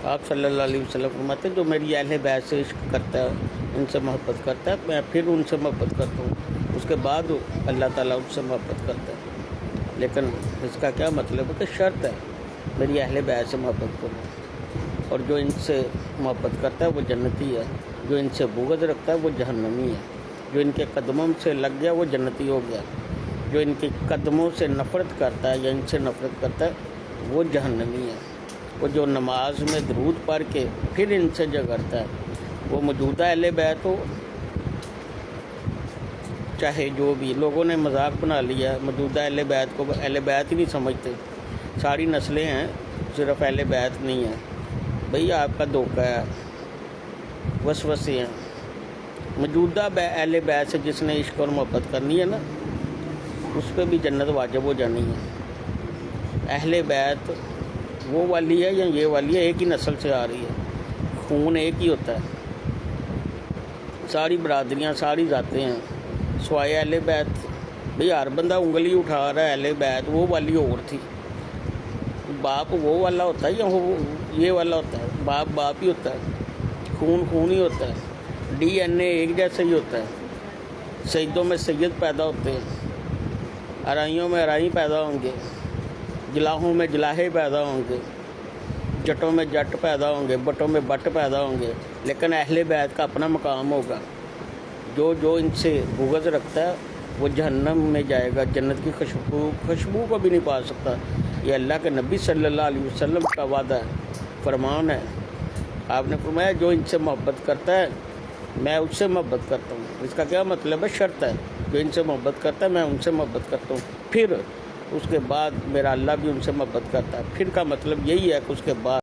آپ صلی اللہ علیہ وسلم فرماتے ہیں جو میری اہل بیت سے عشق کرتا ہے، ان سے محبت کرتا ہے، میں پھر ان سے محبت کرتا ہوں، اس کے بعد اللہ تعالیٰ ان سے محبت کرتا ہے۔ لیکن اس کا کیا مطلب ہے کہ شرط ہے میری اہل بیت سے محبت کرو، اور جو ان سے محبت کرتا ہے وہ جنتی ہے، جو ان سے بغض رکھتا ہے وہ جہنمی ہے، جو ان کے قدموں سے لگ گیا وہ جنتی ہو گیا، جو ان کے قدموں سے نفرت کرتا ہے یا ان سے نفرت کرتا ہے وہ جہنمی ہے۔ وہ جو نماز میں درود پڑھ کے پھر ان سے جھگڑتا ہے، وہ موجودہ اہل بیت ہو چاہے جو بھی، لوگوں نے مذاق بنا لیا موجودہ اہل بیت کو، اہل بیت ہی نہیں سمجھتے، ساری نسلیں ہیں صرف اہل بیت نہیں ہیں۔ بھئی آپ کا دھوکہ ہے، وسوسے ہیں۔ موجودہ اہل بیت سے جس نے عشق اور محبت کرنی ہے نا، اس پہ بھی جنت واجب ہو جانی ہے۔ اہل بیت وہ والی ہے یا یہ والی ہے، ایک ہی نسل سے آ رہی ہے، خون ایک ہی ہوتا ہے، ساری برادریاں ساری ذاتیں ہیں، سوائے اہل بیت۔ بھئی ہر بندہ انگلی اٹھا رہا ہے اہل بیت وہ والی اور تھی، باپ وہ والا ہوتا ہے یا یہ والا ہوتا ہے؟ باپ باپ ہی ہوتا ہے، خون خون ہی ہوتا ہے، ڈی این اے ایک جیسا ہی ہوتا ہے۔ سیدوں میں سید پیدا ہوتے ہیں، ارائیوں میں ارائی پیدا ہوں گے، جلاحوں میں جلاحے پیدا ہوں گے، جٹوں میں جٹ پیدا ہوں گے، بٹوں میں بٹ پیدا ہوں گے، لیکن اہل بیت کا اپنا مقام ہوگا۔ جو ان سے بغض رکھتا ہے وہ جہنم میں جائے گا، جنت کی خوشبو کو بھی نہیں پا سکتا۔ یہ اللہ کے نبی صلی اللہ علیہ وسلم کا وعدہ ہے، فرمان ہے۔ آپ نے فرمایا جو ان سے محبت کرتا ہے میں اس سے محبت کرتا ہوں۔ اس کا کیا مطلب ہے؟ شرط ہے، جو ان سے محبت کرتا ہے میں ان سے محبت کرتا ہوں، پھر اس کے بعد میرا اللہ بھی ان سے محبت کرتا ہے۔ پھر کا مطلب یہی ہے کہ اس کے بعد